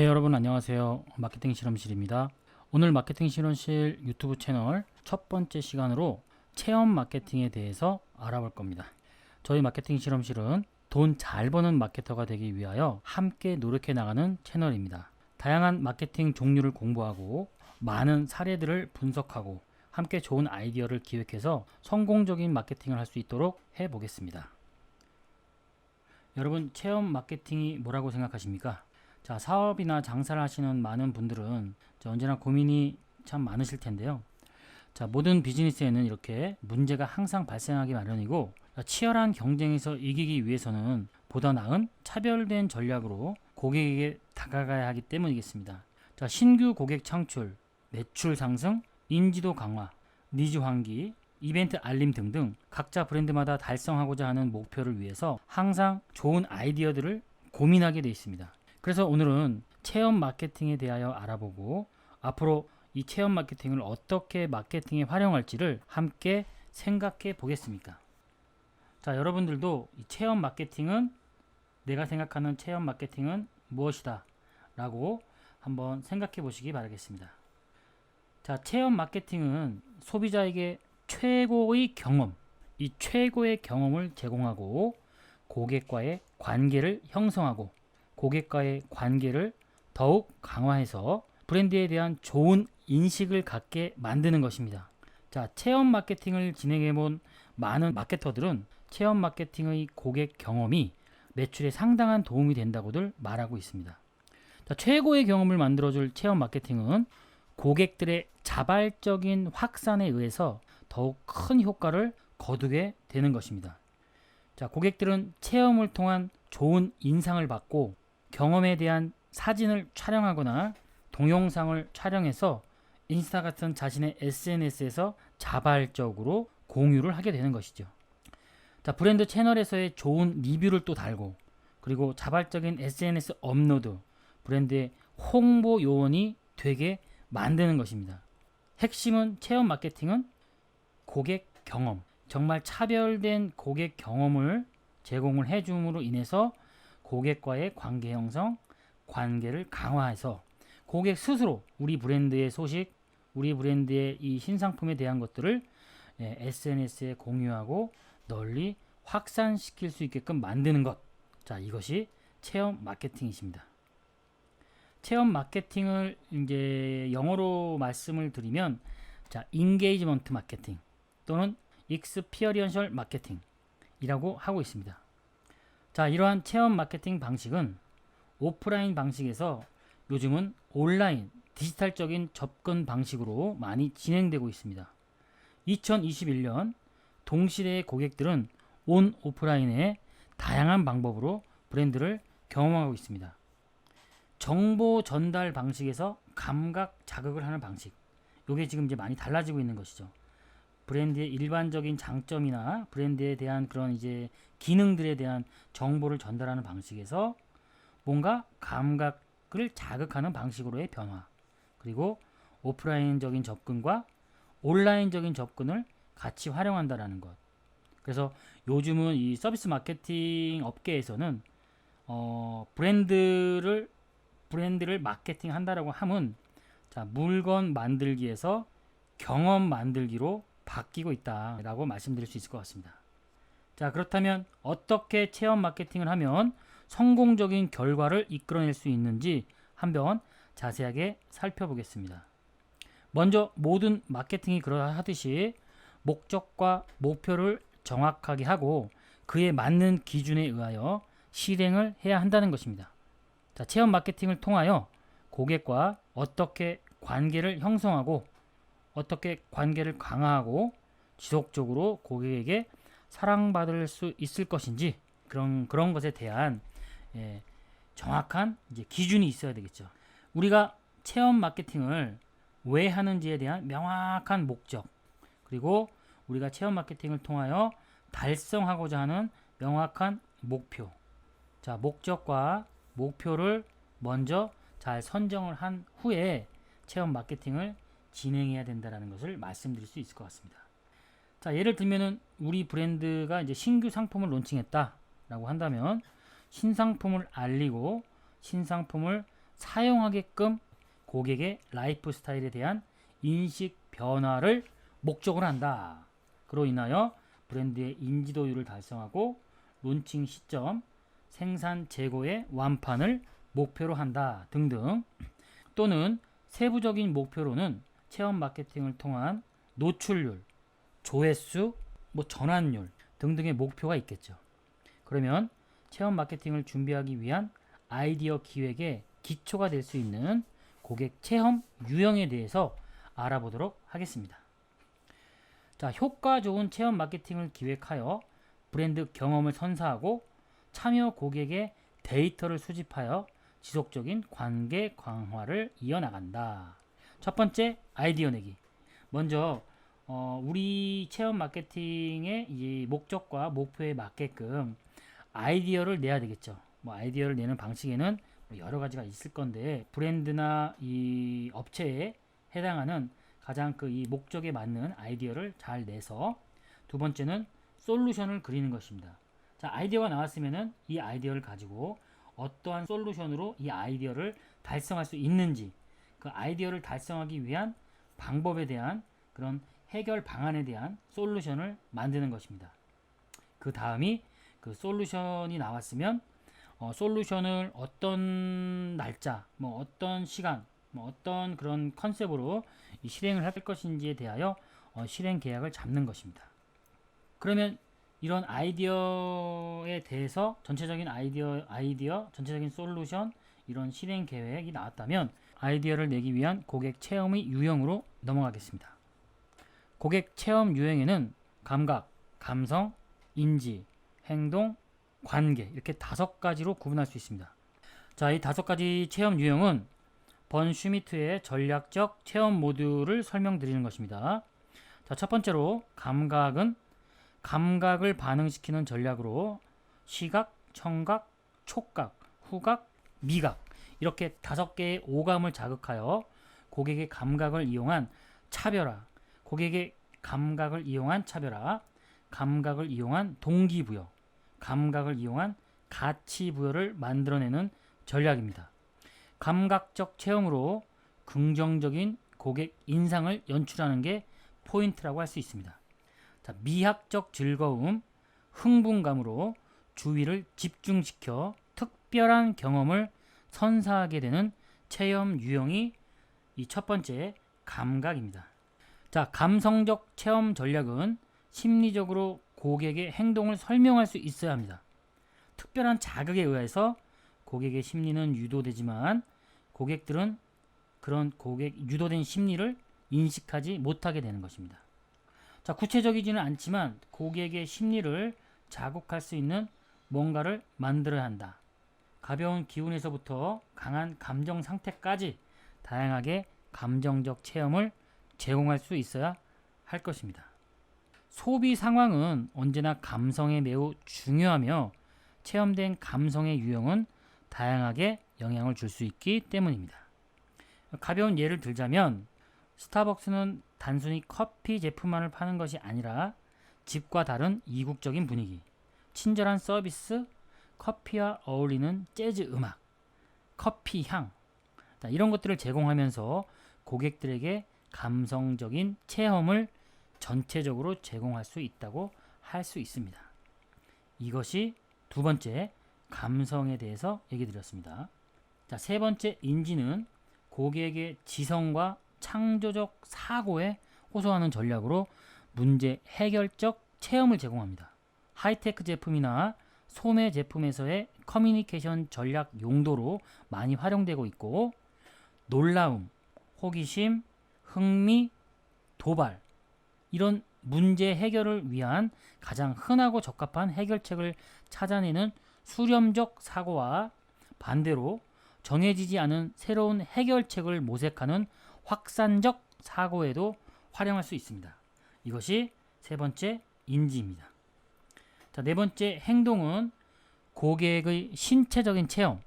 여러분 안녕하세요. 마케팅 실험실입니다. 오늘 마케팅 실험실 유튜브 채널 첫 번째 시간으로 체험 마케팅에 대해서 알아볼 겁니다. 저희 마케팅 실험실은 돈 잘 버는 마케터가 되기 위하여 함께 노력해 나가는 채널입니다. 다양한 마케팅 종류를 공부하고 많은 사례들을 분석하고 함께 좋은 아이디어를 기획해서 성공적인 마케팅을 할 수 있도록 해보겠습니다. 여러분, 체험 마케팅이 뭐라고 생각하십니까? 자, 사업이나 장사를 하시는 많은 분들은 언제나 고민이 참 많으실 텐데요. 자, 모든 비즈니스에는 이렇게 문제가 항상 발생하기 마련이고, 치열한 경쟁에서 이기기 위해서는 보다 나은 차별된 전략으로 고객에게 다가가야 하기 때문이겠습니다. 자, 신규 고객 창출, 매출 상승, 인지도 강화, 니즈 환기, 이벤트 알림 등등 각자 브랜드마다 달성하고자 하는 목표를 위해서 항상 좋은 아이디어들을 고민하게 되어 있습니다. 그래서 오늘은 체험 마케팅에 대하여 알아보고 앞으로 이 체험 마케팅을 어떻게 마케팅에 활용할지를 함께 생각해 보겠습니다. 자, 여러분들도 이 체험 마케팅은 내가 생각하는 체험 마케팅은 무엇이다 라고 한번 생각해 보시기 바라겠습니다. 자, 체험 마케팅은 소비자에게 최고의 경험, 이 최고의 경험을 제공하고 고객과의 관계를 형성하고 고객과의 관계를 더욱 강화해서 브랜드에 대한 좋은 인식을 갖게 만드는 것입니다. 자, 체험 마케팅을 진행해 본 많은 마케터들은 체험 마케팅의 고객 경험이 매출에 상당한 도움이 된다고들 말하고 있습니다. 자, 최고의 경험을 만들어줄 체험 마케팅은 고객들의 자발적인 확산에 의해서 더욱 큰 효과를 거두게 되는 것입니다. 자, 고객들은 체험을 통한 좋은 인상을 받고 경험에 대한 사진을 촬영하거나 동영상을 촬영해서 인스타 같은 자신의 SNS에서 자발적으로 공유를 하게 되는 것이죠. 자, 브랜드 채널에서의 좋은 리뷰를 또 달고 그리고 자발적인 SNS 업로드, 브랜드의 홍보 요원이 되게 만드는 것입니다. 핵심은 체험 마케팅은 고객 경험, 정말 차별된 고객 경험을 제공을 해줌으로 인해서 고객과의 관계 형성, 관계를 강화해서 고객 스스로 우리 브랜드의 소식, 우리 브랜드의 이 신상품에 대한 것들을 SNS에 공유하고 널리 확산시킬 수 있게끔 만드는 것. 자, 이것이 체험 마케팅이십니다. 체험 마케팅을 이제 영어로 말씀을 드리면 자, 인게이지먼트 마케팅 또는 익스피어리언셜 마케팅이라고 하고 있습니다. 자, 이러한 체험 마케팅 방식은 오프라인 방식에서 요즘은 온라인, 디지털적인 접근 방식으로 많이 진행되고 있습니다. 2021년 동시대의 고객들은 온 오프라인의 다양한 방법으로 브랜드를 경험하고 있습니다. 정보 전달 방식에서 감각 자극을 하는 방식, 이게 지금 이제 많이 달라지고 있는 것이죠. 브랜드의 일반적인 장점이나 브랜드에 대한 그런 이제 기능들에 대한 정보를 전달하는 방식에서 뭔가 감각을 자극하는 방식으로의 변화, 그리고 오프라인적인 접근과 온라인적인 접근을 같이 활용한다라는 것. 그래서 요즘은 이 서비스 마케팅 업계에서는 브랜드를 마케팅 한다라고 하면 자, 물건 만들기에서 경험 만들기로 바뀌고 있다라고 말씀드릴 수 있을 것 같습니다. 자, 그렇다면 어떻게 체험 마케팅을 하면 성공적인 결과를 이끌어낼 수 있는지 한번 자세하게 살펴보겠습니다. 먼저 모든 마케팅이 그러하듯이 목적과 목표를 정확하게 하고 그에 맞는 기준에 의하여 실행을 해야 한다는 것입니다. 자, 체험 마케팅을 통하여 고객과 어떻게 관계를 형성하고 어떻게 관계를 강화하고 지속적으로 고객에게 사랑받을 수 있을 것인지 그런 것에 대한 정확한 이제 기준이 있어야 되겠죠. 우리가 체험 마케팅을 왜 하는지에 대한 명확한 목적, 그리고 우리가 체험 마케팅을 통하여 달성하고자 하는 명확한 목표. 자, 목적과 목표를 먼저 잘 선정을 한 후에 체험 마케팅을 진행해야 된다는 것을 말씀드릴 수 있을 것 같습니다. 자, 예를 들면은 우리 브랜드가 이제 신규 상품을 론칭했다라고 한다면 신상품을 알리고 신상품을 사용하게끔 고객의 라이프 스타일에 대한 인식 변화를 목적으로 한다. 그로 인하여 브랜드의 인지도율을 달성하고 론칭 시점, 생산 재고의 완판을 목표로 한다 등등. 또는 세부적인 목표로는 체험 마케팅을 통한 노출률, 조회수, 전환율 등등의 목표가 있겠죠. 그러면 체험 마케팅을 준비하기 위한 아이디어 기획의 기초가 될 수 있는 고객 체험 유형에 대해서 알아보도록 하겠습니다. 자, 효과 좋은 체험 마케팅을 기획하여 브랜드 경험을 선사하고 참여 고객의 데이터를 수집하여 지속적인 관계 강화를 이어나간다. 첫 번째, 아이디어 내기. 먼저 우리 체험 마케팅의 이 목적과 목표에 맞게끔 아이디어를 내야 되겠죠. 아이디어를 내는 방식에는 여러 가지가 있을 건데, 브랜드나 이 업체에 해당하는 가장 이 목적에 맞는 아이디어를 잘 내서, 두 번째는 솔루션을 그리는 것입니다. 자, 아이디어가 나왔으면은 이 아이디어를 가지고 어떠한 솔루션으로 이 아이디어를 달성할 수 있는지, 그 아이디어를 달성하기 위한 방법에 대한 그런 해결 방안에 대한 솔루션을 만드는 것입니다. 그 다음이 그 솔루션이 나왔으면 솔루션을 어떤 날짜, 어떤 시간, 어떤 그런 컨셉으로 실행을 할 것인지에 대하여 실행 계약을 잡는 것입니다. 그러면 이런 아이디어에 대해서 전체적인 아이디어, 전체적인 솔루션, 이런 실행 계획이 나왔다면 아이디어를 내기 위한 고객 체험의 유형으로 넘어가겠습니다. 고객 체험 유형에는 감각, 감성, 인지, 행동, 관계 이렇게 5가지로 구분할 수 있습니다. 자, 이 5가지 체험 유형은 번 슈미트의 전략적 체험 모듈을 설명드리는 것입니다. 자, 첫 번째로 감각은 감각을 반응시키는 전략으로 시각, 청각, 촉각, 후각, 미각 이렇게 5개의 오감을 자극하여 고객의 감각을 이용한 차별화, 고객의 감각을 이용한 차별화, 감각을 이용한 동기부여, 감각을 이용한 가치부여를 만들어내는 전략입니다. 감각적 체험으로 긍정적인 고객 인상을 연출하는 게 포인트라고 할 수 있습니다. 자, 미학적 즐거움, 흥분감으로 주의를 집중시켜 특별한 경험을 선사하게 되는 체험 유형이 이 첫 번째 감각입니다. 자, 감성적 체험 전략은 심리적으로 고객의 행동을 설명할 수 있어야 합니다. 특별한 자극에 의해서 고객의 심리는 유도되지만 고객들은 그런 유도된 심리를 인식하지 못하게 되는 것입니다. 자, 구체적이지는 않지만 고객의 심리를 자극할 수 있는 뭔가를 만들어야 한다. 가벼운 기운에서부터 강한 감정 상태까지 다양하게 감정적 체험을 제공할 수 있어야 할 것입니다. 소비 상황은 언제나 감성에 매우 중요하며 체험된 감성의 유형은 다양하게 영향을 줄 수 있기 때문입니다. 가벼운 예를 들자면 스타벅스는 단순히 커피 제품만을 파는 것이 아니라 집과 다른 이국적인 분위기, 친절한 서비스, 커피와 어울리는 재즈 음악, 커피 향, 이런 것들을 제공하면서 고객들에게 감성적인 체험을 전체적으로 제공할 수 있다고 할 수 있습니다. 이것이 두 번째 감성에 대해서 얘기 드렸습니다. 자, 세 번째 인지는 고객의 지성과 창조적 사고에 호소하는 전략으로 문제 해결적 체험을 제공합니다. 하이테크 제품이나 소매 제품에서의 커뮤니케이션 전략 용도로 많이 활용되고 있고, 놀라움, 호기심, 흥미, 도발 이런 문제 해결을 위한 가장 흔하고 적합한 해결책을 찾아내는 수렴적 사고와 반대로 정해지지 않은 새로운 해결책을 모색하는 확산적 사고에도 활용할 수 있습니다. 이것이 세 번째 인지입니다. 자, 네 번째 행동은 고객의 신체적인 체험,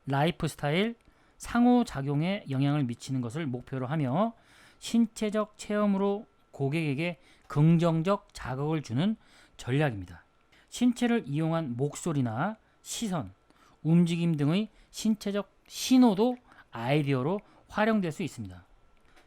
라이프 스타일, 상호작용에 영향을 미치는 것을 목표로 하며 신체적 체험으로 고객에게 긍정적 자극을 주는 전략입니다. 신체를 이용한 목소리나 시선, 움직임 등의 신체적 신호도 아이디어로 활용될 수 있습니다.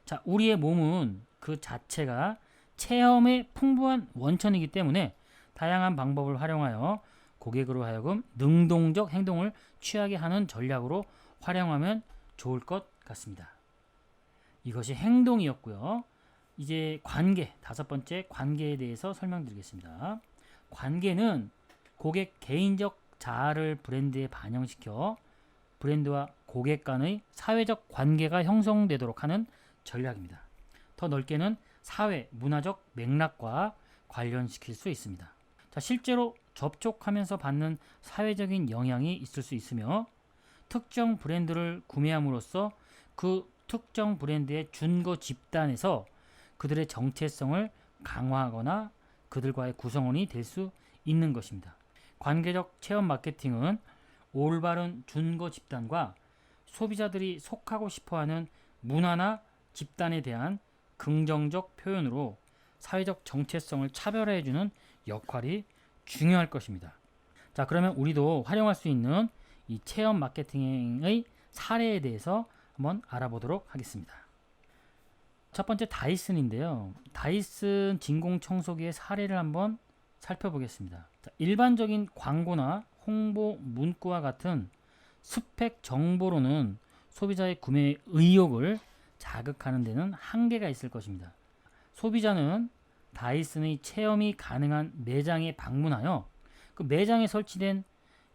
자, 우리의 몸은 그 자체가 체험의 풍부한 원천이기 때문에 다양한 방법을 활용하여 고객으로 하여금 능동적 행동을 취하게 하는 전략으로 활용하면 좋을 것 같습니다. 이것이 행동이었고요. 이제 관계, 다섯 번째 관계에 대해서 설명드리겠습니다. 관계는 고객 개인적 자아를 브랜드에 반영시켜 브랜드와 고객 간의 사회적 관계가 형성되도록 하는 전략입니다. 더 넓게는 사회, 문화적 맥락과 관련시킬 수 있습니다. 자, 실제로 접촉하면서 받는 사회적인 영향이 있을 수 있으며 특정 브랜드를 구매함으로써 그 특정 브랜드의 준거 집단에서 그들의 정체성을 강화하거나 그들과의 구성원이 될 수 있는 것입니다. 관계적 체험 마케팅은 올바른 준거 집단과 소비자들이 속하고 싶어하는 문화나 집단에 대한 긍정적 표현으로 사회적 정체성을 차별화해주는 역할이 중요할 것입니다. 자, 그러면 우리도 활용할 수 있는 이 체험 마케팅의 사례에 대해서 한번 알아보도록 하겠습니다. 첫 번째 다이슨인데요. 다이슨 진공청소기의 사례를 한번 살펴보겠습니다. 자, 일반적인 광고나 홍보 문구와 같은 스펙 정보로는 소비자의 구매 의욕을 자극하는 데는 한계가 있을 것입니다. 소비자는 다이슨의 체험이 가능한 매장에 방문하여 그 매장에 설치된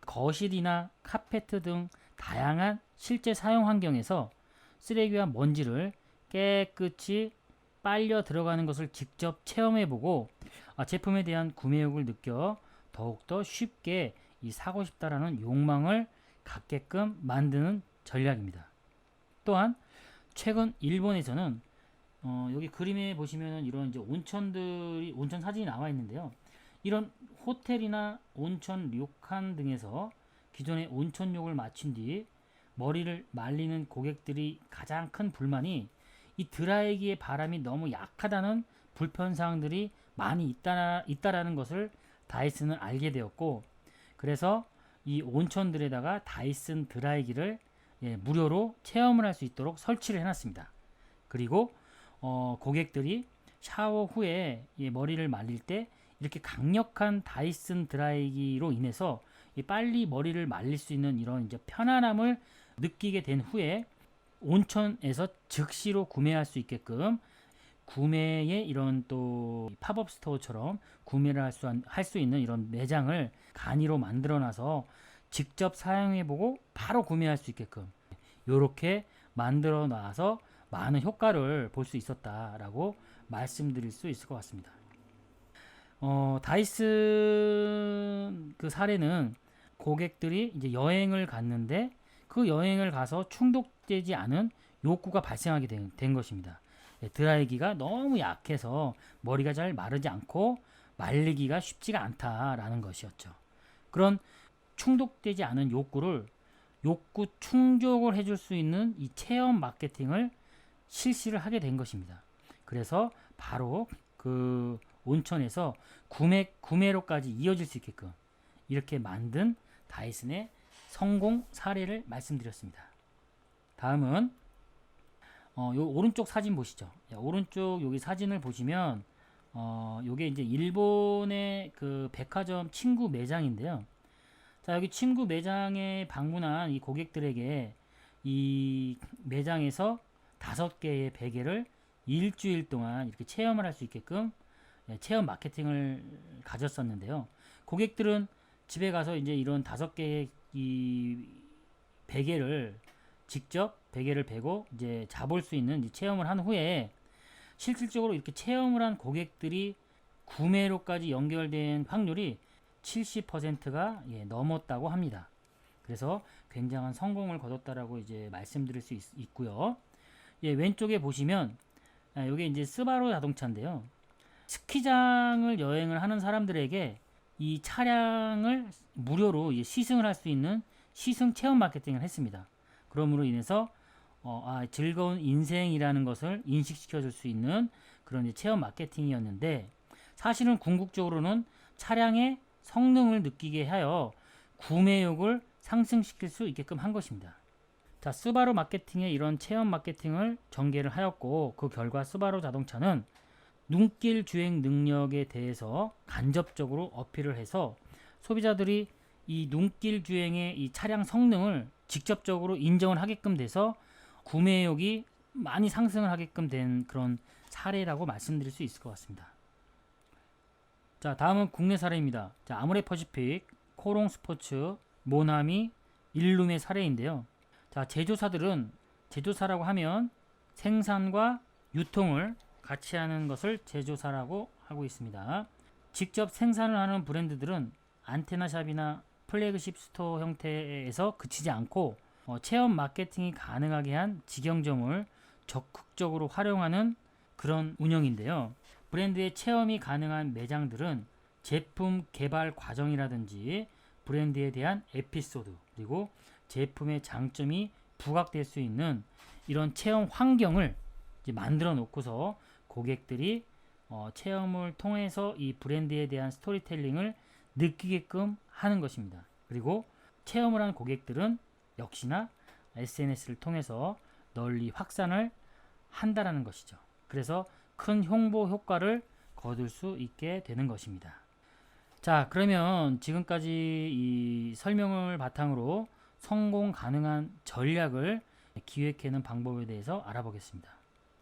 거실이나 카페트 등 다양한 실제 사용 환경에서 쓰레기와 먼지를 깨끗이 빨려 들어가는 것을 직접 체험해보고 제품에 대한 구매욕을 느껴 더욱더 쉽게 사고 싶다라는 욕망을 갖게끔 만드는 전략입니다. 또한 최근 일본에서는 여기 그림에 보시면 이런 이제 온천 사진이 나와 있는데요. 이런 호텔이나 온천 료칸 등에서 기존의 온천욕을 마친 뒤 머리를 말리는 고객들이 가장 큰 불만이 이 드라이기의 바람이 너무 약하다는 불편사항들이 많이 있다라는 것을 다이슨은 알게 되었고, 그래서 이 온천들에다가 다이슨 드라이기를 무료로 체험을 할 수 있도록 설치를 해놨습니다. 그리고 고객들이 샤워 후에 머리를 말릴 때 이렇게 강력한 다이슨 드라이기로 인해서 빨리 머리를 말릴 수 있는 이런 이제 편안함을 느끼게 된 후에 온천에서 즉시로 구매할 수 있게끔 구매의 이런 또 팝업 스토어처럼 구매를 할 수 있는 이런 매장을 간이로 만들어놔서 직접 사용해보고 바로 구매할 수 있게끔 이렇게 만들어놔서 많은 효과를 볼 수 있었다라고 말씀드릴 수 있을 것 같습니다. 다이슨 그 사례는 고객들이 이제 여행을 갔는데 그 여행을 가서 충족되지 않은 욕구가 발생하게 된 것입니다. 드라이기가 너무 약해서 머리가 잘 마르지 않고 말리기가 쉽지가 않다라는 것이었죠. 그런 충족되지 않은 욕구 충족을 해줄 수 있는 이 체험 마케팅을 실시를 하게 된 것입니다. 그래서 바로 그 온천에서 구매로까지 이어질 수 있게끔 이렇게 만든 다이슨의 성공 사례를 말씀드렸습니다. 다음은 요 오른쪽 사진 보시죠. 오른쪽 여기 사진을 보시면 요게 이제 일본의 그 백화점 친구 매장인데요. 자, 여기 친구 매장에 방문한 이 고객들에게 이 매장에서 5개의 베개를 일주일 동안 이렇게 체험을 할 수 있게끔 체험 마케팅을 가졌었는데요. 고객들은 집에 가서 이제 이런 5개의 이 베개를 직접 베개를 베고 이제 자볼 수 있는 체험을 한 후에 실질적으로 이렇게 체험을 한 고객들이 구매로까지 연결된 확률이 70%가 넘었다고 합니다. 그래서 굉장한 성공을 거뒀다라고 이제 말씀드릴 수 있고요. 왼쪽에 보시면 이게 이제 스바루 자동차인데요. 스키장을 여행을 하는 사람들에게 이 차량을 무료로 시승을 할 수 있는 시승 체험 마케팅을 했습니다. 그러므로 인해서 즐거운 인생이라는 것을 인식시켜 줄 수 있는 그런 체험 마케팅이었는데, 사실은 궁극적으로는 차량의 성능을 느끼게 하여 구매욕을 상승시킬 수 있게끔 한 것입니다. 자, 스바루 마케팅의 이런 체험 마케팅을 전개를 하였고, 그 결과 스바루 자동차는 눈길 주행 능력에 대해서 간접적으로 어필을 해서 소비자들이 이 눈길 주행의 이 차량 성능을 직접적으로 인정을 하게끔 돼서 구매욕이 많이 상승을 하게끔 된 그런 사례라고 말씀드릴 수 있을 것 같습니다. 자, 다음은 국내 사례입니다. 자, 아모레퍼시픽, 코롱스포츠, 모나미, 일룸의 사례인데요. 자, 제조사들은, 제조사라고 하면 생산과 유통을 같이 하는 것을 제조사라고 하고 있습니다. 직접 생산을 하는 브랜드들은 안테나샵이나 플래그십 스토어 형태에서 그치지 않고 체험 마케팅이 가능하게 한 직영점을 적극적으로 활용하는 그런 운영인데요. 브랜드의 체험이 가능한 매장들은 제품 개발 과정이라든지 브랜드에 대한 에피소드, 그리고 제품의 장점이 부각될 수 있는 이런 체험 환경을 이제 만들어 놓고서 고객들이 체험을 통해서 이 브랜드에 대한 스토리텔링을 느끼게끔 하는 것입니다. 그리고 체험을 한 고객들은 역시나 SNS를 통해서 널리 확산을 한다라는 것이죠. 그래서 큰 홍보 효과를 거둘 수 있게 되는 것입니다. 자, 그러면 지금까지 이 설명을 바탕으로 성공 가능한 전략을 기획하는 방법에 대해서 알아보겠습니다.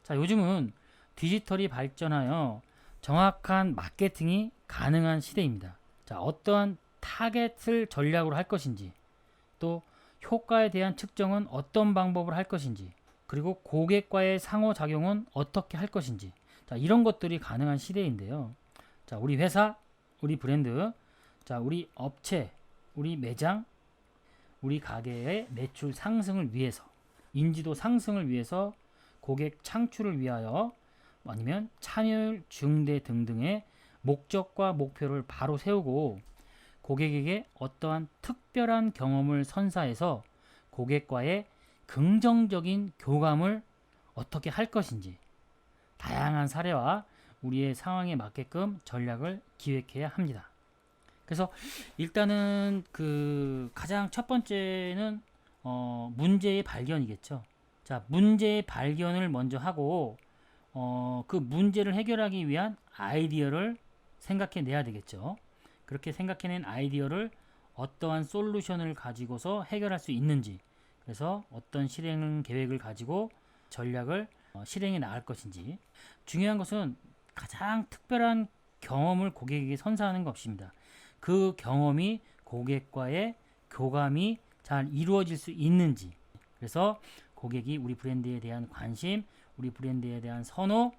자, 요즘은 디지털이 발전하여 정확한 마케팅이 가능한 시대입니다. 자, 어떠한 타겟을 전략으로 할 것인지, 또 효과에 대한 측정은 어떤 방법을 할 것인지, 그리고 고객과의 상호작용은 어떻게 할 것인지, 자, 이런 것들이 가능한 시대인데요. 자, 우리 회사, 우리 브랜드, 자, 우리 업체, 우리 매장, 우리 가게의 매출 상승을 위해서, 인지도 상승을 위해서, 고객 창출을 위하여, 아니면 참여율 증대 등등의 목적과 목표를 바로 세우고 고객에게 어떠한 특별한 경험을 선사해서 고객과의 긍정적인 교감을 어떻게 할 것인지, 다양한 사례와 우리의 상황에 맞게끔 전략을 기획해야 합니다. 그래서 일단은 그 가장 첫 번째는 문제의 발견이겠죠. 자, 문제의 발견을 먼저 하고 그 문제를 해결하기 위한 아이디어를 생각해내야 되겠죠. 그렇게 생각해낸 아이디어를 어떠한 솔루션을 가지고서 해결할 수 있는지, 그래서 어떤 실행 계획을 가지고 전략을 실행해 나갈 것인지. 중요한 것은 가장 특별한 경험을 고객에게 선사하는 것입니다. 그 경험이 고객과의 교감이 잘 이루어질 수 있는지, 그래서 고객이 우리 브랜드에 대한 관심, 우리 브랜드에 대한 선호,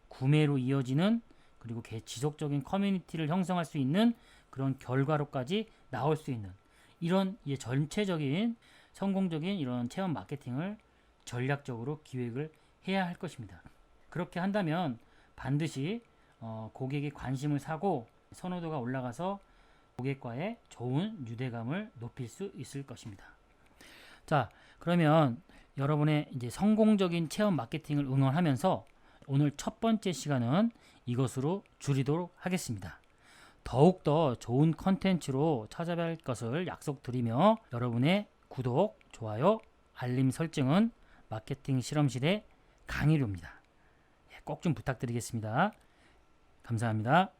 구매로 이어지는, 그리고 지속적인 커뮤니티를 형성할 수 있는 그런 결과로까지 나올 수 있는 이런 전체적인 성공적인 이런 체험 마케팅을 전략적으로 기획을 해야 할 것입니다. 그렇게 한다면 반드시 고객의 관심을 사고 선호도가 올라가서 고객과의 좋은 유대감을 높일 수 있을 것입니다. 자, 그러면 여러분의 이제 성공적인 체험 마케팅을 응원하면서 오늘 첫 번째 시간은 이것으로 줄이도록 하겠습니다. 더욱더 좋은 컨텐츠로 찾아뵐 것을 약속드리며 여러분의 구독, 좋아요, 알림 설정은 마케팅 실험실의 강의료입니다. 꼭 좀 부탁드리겠습니다. 감사합니다.